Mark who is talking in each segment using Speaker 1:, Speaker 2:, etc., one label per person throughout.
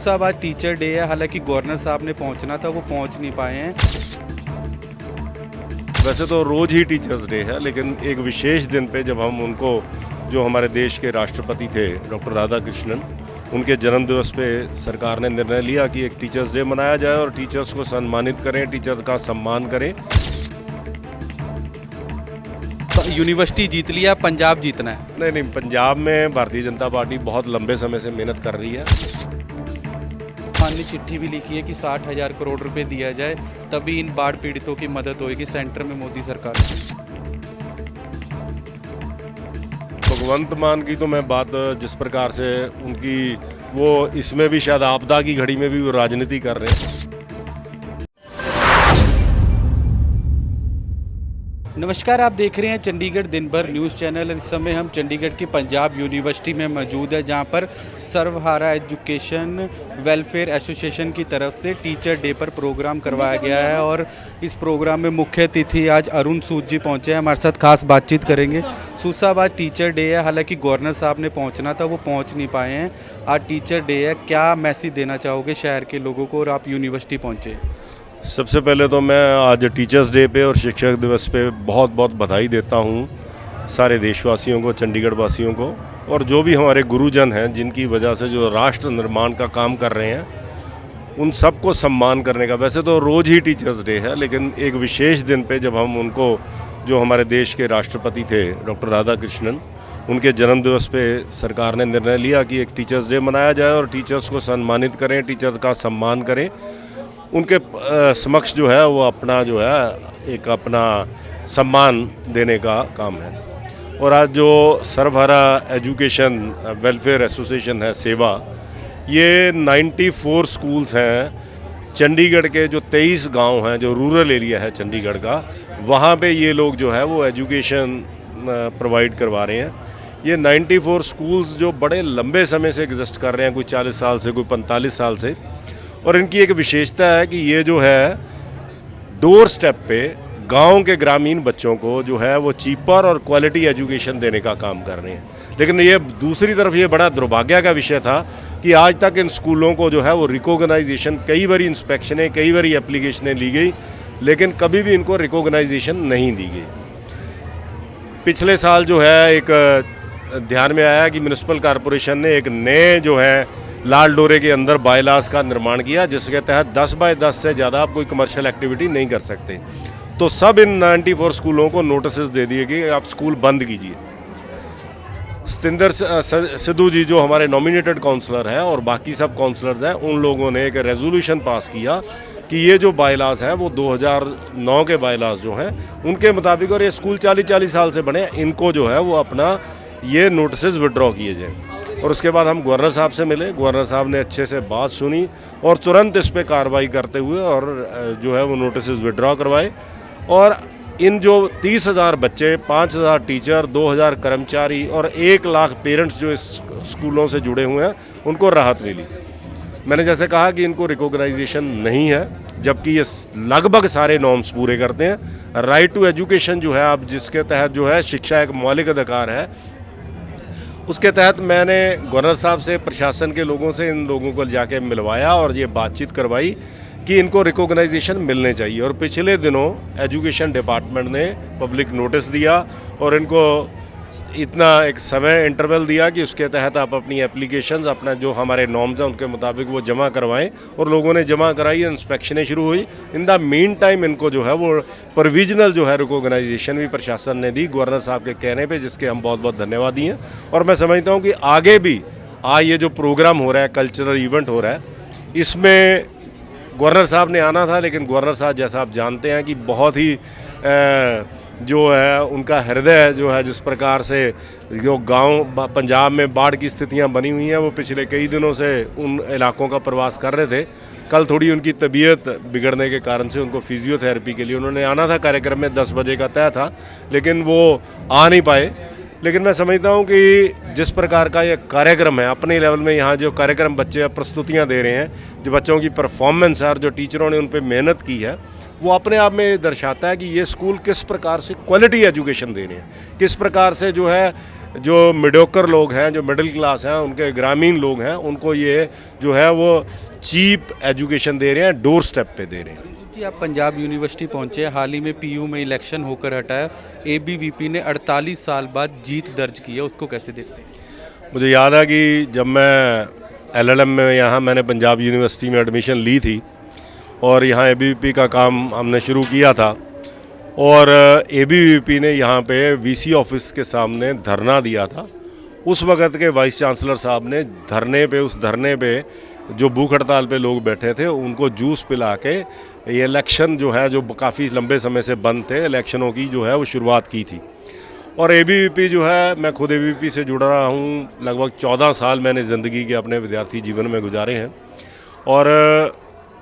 Speaker 1: साहब आज teacher day है, हालांकि गवर्नर साहब ने पहुंचना था, वो पहुंच नहीं पाए हैं।
Speaker 2: वैसे तो रोज़ ही टीचर्स डे है, लेकिन एक विशेष दिन पे जब हम उनको, जो हमारे देश के राष्ट्रपति थे डॉक्टर राधाकृष्णन, उनके जन्मदिवस पे सरकार ने निर्णय लिया कि एक टीचर्स डे मनाया जाए और टीचर्स को सम्मानित करें, टीचर्स का सम्मान करें।
Speaker 1: तो यूनिवर्सिटी जीत लिया, पंजाब जीतना है।
Speaker 2: नहीं, पंजाब में भारतीय जनता पार्टी बहुत लंबे समय से मेहनत कर रही है।
Speaker 1: खान ने चिट्ठी भी लिखी है कि 60,000 करोड़ रुपए दिया जाए, तभी इन बाढ़ पीड़ितों की मदद होगी सेंटर में मोदी सरकार।
Speaker 2: भगवंत मान की तो मैं बात जिस प्रकार से उनकी, वो इसमें भी शायद आपदा की घड़ी में भी वो राजनीति कर रहे हैं।
Speaker 1: नमस्कार, आप देख रहे हैं चंडीगढ़ दिन भर न्यूज़ चैनल। इस समय हम चंडीगढ़ की पंजाब यूनिवर्सिटी में मौजूद है, जहां पर सर्वहारा एजुकेशन वेलफेयर एसोसिएशन की तरफ से टीचर डे पर प्रोग्राम करवाया गया है। और इस प्रोग्राम में मुख्य अतिथि आज अरुण सूद जी पहुंचे हैं, हमारे साथ खास बातचीत करेंगे। सूद साहब, आज टीचर डे है, हालांकि गवर्नर साहब ने पहुँचना था, वो पहुँच नहीं पाए हैं। आज टीचर डे है, क्या मैसेज देना चाहोगे शहर के लोगों को, और आप यूनिवर्सिटी पहुँचे?
Speaker 2: सबसे पहले तो मैं आज टीचर्स डे पे और शिक्षक दिवस पे बहुत बहुत बधाई देता हूँ सारे देशवासियों को, चंडीगढ़ वासियों को, और जो भी हमारे गुरुजन हैं जिनकी वजह से जो राष्ट्र निर्माण का काम कर रहे हैं, उन सबको सम्मान करने का। वैसे तो रोज़ ही टीचर्स डे है, लेकिन एक विशेष दिन पे जब हम उनको, जो हमारे देश के राष्ट्रपति थे डॉक्टर राधाकृष्णन, उनके जन्मदिवस पे सरकार ने निर्णय लिया कि एक टीचर्स डे मनाया जाए और टीचर्स को सम्मानित करें, टीचर्स का सम्मान करें। उनके समक्ष जो है वो अपना जो है एक अपना सम्मान देने का काम है। और आज जो सर्वहारा एजुकेशन वेलफेयर एसोसिएशन है, सेवा, ये 94 स्कूल्स हैं चंडीगढ़ के, जो 23 गांव हैं, जो रूरल एरिया है चंडीगढ़ का, वहाँ पे ये लोग जो है वो एजुकेशन प्रोवाइड करवा रहे हैं। ये 94 स्कूल्स जो बड़े लंबे समय से एग्जिस्ट कर रहे हैं, कोई 40 साल से, कोई 45 साल से। और इनकी एक विशेषता है कि ये जो है डोर स्टेप पे गांव के ग्रामीण बच्चों को जो है वो चीपर और क्वालिटी एजुकेशन देने का काम कर रहे हैं। लेकिन ये दूसरी तरफ ये बड़ा दुर्भाग्य का विषय था कि आज तक इन स्कूलों को जो है वो रिकॉग्नाइजेशन, कई बारी इंस्पेक्शनें, कई बारी एप्लीकेशनें ली गई, लेकिन कभी भी इनको रिकॉग्नाइजेशन नहीं दी गई। पिछले साल जो है एक ध्यान में आया कि म्यूनिसिपल कॉरपोरेशन ने एक नए जो है लाल डोरे के अंदर बायलास का निर्माण किया, जिसके तहत 10 बाय 10 से ज़्यादा आप कोई कमर्शियल एक्टिविटी नहीं कर सकते। तो सब इन 94 स्कूलों को नोटिस दे दिए कि आप स्कूल बंद कीजिए। सतिंदर सिद्धू जी जो हमारे नॉमिनेटेड काउंसलर हैं और बाकी सब काउंसलर्स हैं, उन लोगों ने एक रेजोल्यूशन पास किया कि ये जो बायलास हैं वो 2009 के बायलास जो हैं उनके मुताबिक, और ये स्कूल 40-40 साल से बने, इनको जो है वो अपना ये नोटिस विड्रॉ किए जाएँ। और उसके बाद हम गवर्नर साहब से मिले, गवर्नर साहब ने अच्छे से बात सुनी और तुरंत इस पर कार्रवाई करते हुए और जो है वो नोटिस विड्रॉ करवाए। और इन जो 30,000 बच्चे, 5,000 टीचर, 2,000 कर्मचारी और 1 लाख पेरेंट्स जो इस स्कूलों से जुड़े हुए हैं, उनको राहत मिली। मैंने जैसे कहा कि इनको रिकॉग्नाइजेशन नहीं है, जबकि ये लगभग सारे नॉर्म्स पूरे करते हैं। राइट टू एजुकेशन जो है, आप जिसके तहत जो है शिक्षा एक मौलिक अधिकार है, उसके तहत मैंने गवर्नर साहब से, प्रशासन के लोगों से, इन लोगों को जाके मिलवाया और ये बातचीत करवाई कि इनको रिकॉग्नाइजेशन मिलने चाहिए। और पिछले दिनों एजुकेशन डिपार्टमेंट ने पब्लिक नोटिस दिया और इनको इतना एक समय इंटरवल दिया कि उसके तहत आप अपनी एप्लीकेशंस, अपना जो हमारे नॉर्म्स हैं उनके मुताबिक वो जमा करवाएं। और लोगों ने जमा कराई, इंस्पेक्शनें शुरू हुई। इन द मीन टाइम इनको जो है वो प्रोविजनल जो है रिकॉग्नाइजेशन भी प्रशासन ने दी गवर्नर साहब के कहने पे, जिसके हम बहुत बहुत धन्यवादी हैं। और मैं समझता हूँ कि आगे भी आज ये जो प्रोग्राम हो रहा है, कल्चरल इवेंट हो रहा है, इसमें गवर्नर साहब ने आना था, लेकिन गवर्नर साहब, जैसा आप जानते हैं कि बहुत ही जो है उनका हृदय जो है, जिस प्रकार से जो गांव पंजाब में बाढ़ की स्थितियां बनी हुई हैं, वो पिछले कई दिनों से उन इलाकों का प्रवास कर रहे थे। कल थोड़ी उनकी तबीयत बिगड़ने के कारण से उनको फिजियोथेरेपी के लिए उन्होंने आना था, कार्यक्रम में 10 बजे का तय था, लेकिन वो आ नहीं पाए। लेकिन मैं समझता हूँ कि जिस प्रकार का ये कार्यक्रम है, अपने लेवल में यहाँ जो कार्यक्रम बच्चे प्रस्तुतियाँ दे रहे हैं, जो बच्चों की परफॉर्मेंस है और जो टीचरों ने उन पर मेहनत की है, वो अपने आप में दर्शाता है कि ये स्कूल किस प्रकार से क्वालिटी एजुकेशन दे रहे हैं, किस प्रकार से जो है जो मिडियोकर लोग हैं, जो मिडिल क्लास हैं, उनके ग्रामीण लोग हैं, उनको ये जो है वो चीप एजुकेशन दे रहे हैं, डोर स्टेप पे दे रहे हैं।
Speaker 1: जी, आप पंजाब यूनिवर्सिटी पहुंचे हैं। हाल ही में पीयू में इलेक्शन होकर हटा है। एबीवीपी ने 48 साल बाद जीत दर्ज की है, उसको कैसे देखते हैं?
Speaker 2: मुझे याद है कि जब मैं एलएलएम में यहाँ मैंने पंजाब यूनिवर्सिटी में एडमिशन ली थी और यहाँ एबीवीपी का काम हमने शुरू किया था और एबीवीपी ने यहाँ पे वीसी ऑफिस के सामने धरना दिया था। उस वक़्त के वाइस चांसलर साहब ने उस धरने पे जो भूख हड़ताल पे लोग बैठे थे उनको जूस पिला के ये इलेक्शन जो है, जो काफ़ी लंबे समय से बंद थे, इलेक्शनों की जो है वो शुरुआत की थी। और एबीवीपी जो है, मैं खुद एबीवीपी से जुड़ रहा हूँ, लगभग 14 साल मैंने ज़िंदगी के अपने विद्यार्थी जीवन में गुजारे हैं और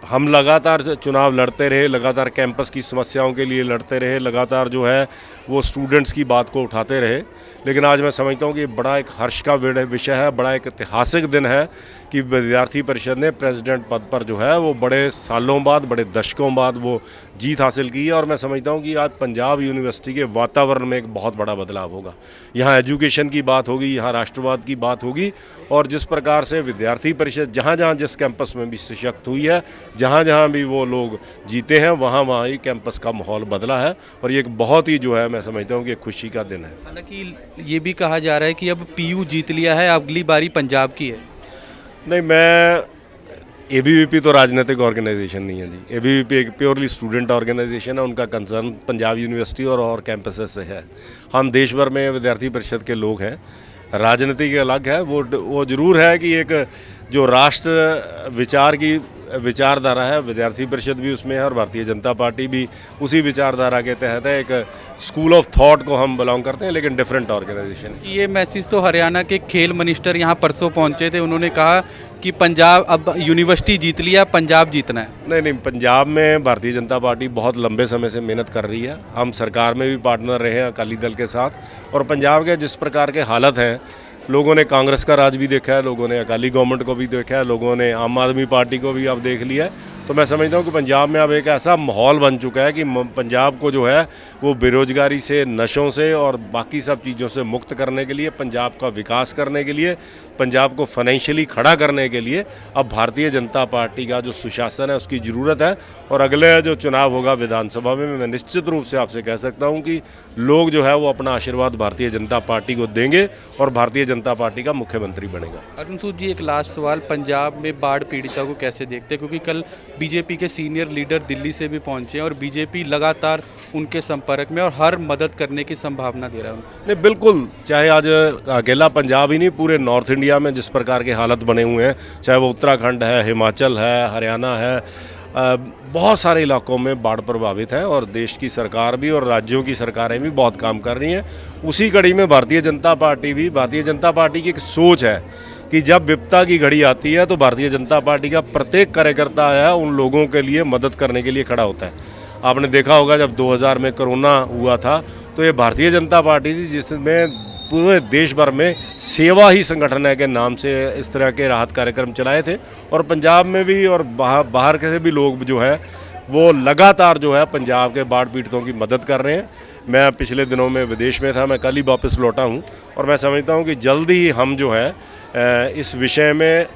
Speaker 2: हम लगातार चुनाव लड़ते रहे, लगातार कैंपस की समस्याओं के लिए लड़ते रहे, लगातार जो है वो स्टूडेंट्स की बात को उठाते रहे। लेकिन आज मैं समझता हूँ कि बड़ा एक हर्ष का विषय है, बड़ा एक ऐतिहासिक दिन है कि विद्यार्थी परिषद ने प्रेसिडेंट पद पर जो है वो बड़े सालों बाद, बड़े दशकों बाद वो जीत हासिल की है। और मैं समझता हूँ कि आज पंजाब यूनिवर्सिटी के वातावरण में एक बहुत बड़ा बदलाव होगा। यहाँ एजुकेशन की बात होगी, यहाँ राष्ट्रवाद की बात होगी और जिस प्रकार से विद्यार्थी परिषद जहाँ जहाँ जिस कैंपस में भी सशक्त हुई है, जहाँ जहाँ भी वो लोग जीते हैं, वहाँ वहाँ ही कैंपस का माहौल बदला है और ये एक बहुत ही जो है मैं समझता हूँ कि एक खुशी का दिन है।
Speaker 1: हालांकि ये भी कहा जा रहा है कि अब पीयू जीत लिया है, अगली बारी पंजाब की है।
Speaker 2: नहीं, मैं एबीवीपी तो राजनीतिक ऑर्गेनाइजेशन नहीं है जी। एबीवीपी एक प्योरली स्टूडेंट ऑर्गेनाइजेशन है, उनका कंसर्न पंजाब यूनिवर्सिटी और कैंपसेस से है। हम देश भर में विद्यार्थी परिषद के लोग हैं, राजनीति के अलग है। वो जरूर है कि एक जो राष्ट्र विचार की विचारधारा है, विद्यार्थी परिषद भी उसमें है और भारतीय जनता पार्टी भी उसी विचारधारा के तहत है। एक स्कूल ऑफ थॉट को हम बिलोंग करते हैं, लेकिन डिफरेंट ऑर्गेनाइजेशन।
Speaker 1: ये मैसेज तो हरियाणा के खेल मिनिस्टर यहाँ परसों पहुँचे थे, उन्होंने कहा कि पंजाब अब यूनिवर्सिटी जीत लिया, पंजाब जीतना है।
Speaker 2: नहीं, पंजाब में भारतीय जनता पार्टी बहुत लंबे समय से मेहनत कर रही है। हम सरकार में भी पार्टनर रहे हैं अकाली दल के साथ और पंजाब के जिस प्रकार के हालत हैं, लोगों ने कांग्रेस का राज भी देखा है, लोगों ने अकाली गवर्नमेंट को भी देखा है, लोगों ने आम आदमी पार्टी को भी अब देख लिया है। तो मैं समझता हूँ कि पंजाब में अब एक ऐसा माहौल बन चुका है कि पंजाब को जो है वो बेरोजगारी से, नशों से और बाकी सब चीज़ों से मुक्त करने के लिए, पंजाब का विकास करने के लिए, पंजाब को फाइनेंशियली खड़ा करने के लिए अब भारतीय जनता पार्टी का जो सुशासन है उसकी ज़रूरत है। और अगले जो चुनाव होगा विधानसभा में, मैं निश्चित रूप से आपसे कह सकता हूँ कि लोग जो है वो अपना आशीर्वाद भारतीय जनता पार्टी को देंगे और भारतीय जनता पार्टी का मुख्यमंत्री बनेगा।
Speaker 1: अरुण सूद जी, एक लास्ट सवाल, पंजाब में बाढ़ पीड़िता को कैसे देखते हैं? क्योंकि कल बीजेपी के सीनियर लीडर दिल्ली से भी पहुंचे हैं और बीजेपी लगातार उनके संपर्क में और हर मदद करने की संभावना दे रहा है।
Speaker 2: नहीं, बिल्कुल, चाहे आज अकेला पंजाब ही नहीं, पूरे नॉर्थ इंडिया में जिस प्रकार के हालत बने हुए हैं, चाहे वो उत्तराखंड है, हिमाचल है, हरियाणा है, बहुत सारे इलाकों में बाढ़ प्रभावित है और देश की सरकार भी और राज्यों की सरकारें भी बहुत काम कर रही हैं। उसी कड़ी में भारतीय जनता पार्टी की एक सोच है कि जब विपदा की घड़ी आती है तो भारतीय जनता पार्टी का प्रत्येक कार्यकर्ता है उन लोगों के लिए मदद करने के लिए खड़ा होता है। आपने देखा होगा जब 2000 में कोरोना हुआ था तो ये भारतीय जनता पार्टी थी जिसमें पूरे देश भर में सेवा ही संगठन है के नाम से इस तरह के राहत कार्यक्रम चलाए थे और पंजाब में भी और बाहर के भी लोग जो है वो लगातार जो है पंजाब के बाढ़ पीड़ितों की मदद कर रहे हैं। मैं पिछले दिनों में विदेश में था, मैं कल ही वापस लौटा हूं और मैं समझता हूं कि जल्दी ही हम जो है इस विषय में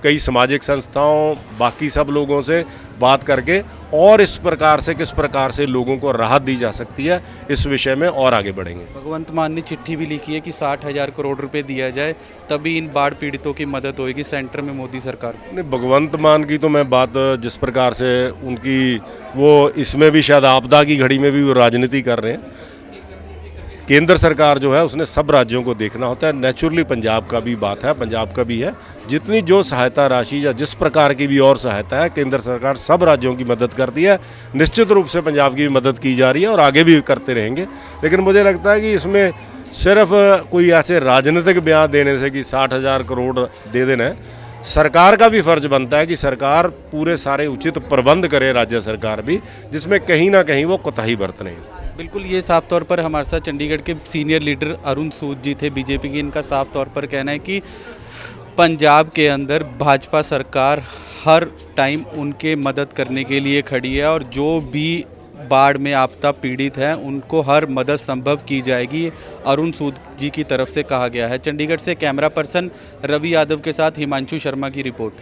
Speaker 2: कई सामाजिक संस्थाओं, बाकी सब लोगों से बात करके और इस प्रकार से किस प्रकार से लोगों को राहत दी जा सकती है, इस विषय में और आगे बढ़ेंगे।
Speaker 1: भगवंत मान ने चिट्ठी भी लिखी है कि 60,000 करोड़ रुपए दिया जाए, तभी इन बाढ़ पीड़ितों की मदद होगी सेंटर में मोदी सरकार।
Speaker 2: नहीं, भगवंत मान की तो मैं बात जिस प्रकार से उनकी वो इसमें भी शायद आपदा की घड़ी में भी वो राजनीति कर रहे हैं। केंद्र सरकार जो है उसने सब राज्यों को देखना होता है। नेचुरली पंजाब का भी बात है, पंजाब का भी है। जितनी जो सहायता राशि या जिस प्रकार की भी और सहायता है, केंद्र सरकार सब राज्यों की मदद करती है। निश्चित रूप से पंजाब की भी मदद की जा रही है और आगे भी करते रहेंगे। लेकिन मुझे लगता है कि इसमें सिर्फ कोई ऐसे राजनीतिक बयान देने से कि 60,000 करोड़ दे देना है, सरकार का भी फर्ज बनता है कि सरकार पूरे सारे उचित प्रबंध करे, राज्य सरकार भी, जिसमें कहीं ना कहीं वो कोताही बरतने।
Speaker 1: बिल्कुल, ये साफ तौर पर हमारे साथ चंडीगढ़ के सीनियर लीडर अरुण सूद जी थे बीजेपी की। इनका साफ तौर पर कहना है कि पंजाब के अंदर भाजपा सरकार हर टाइम उनके मदद करने के लिए खड़ी है और जो भी बाढ़ में आपदा पीड़ित हैं उनको हर मदद संभव की जाएगी, अरुण सूद जी की तरफ से कहा गया है। चंडीगढ़ से कैमरा पर्सन रवि यादव के साथ हिमांशु शर्मा की रिपोर्ट।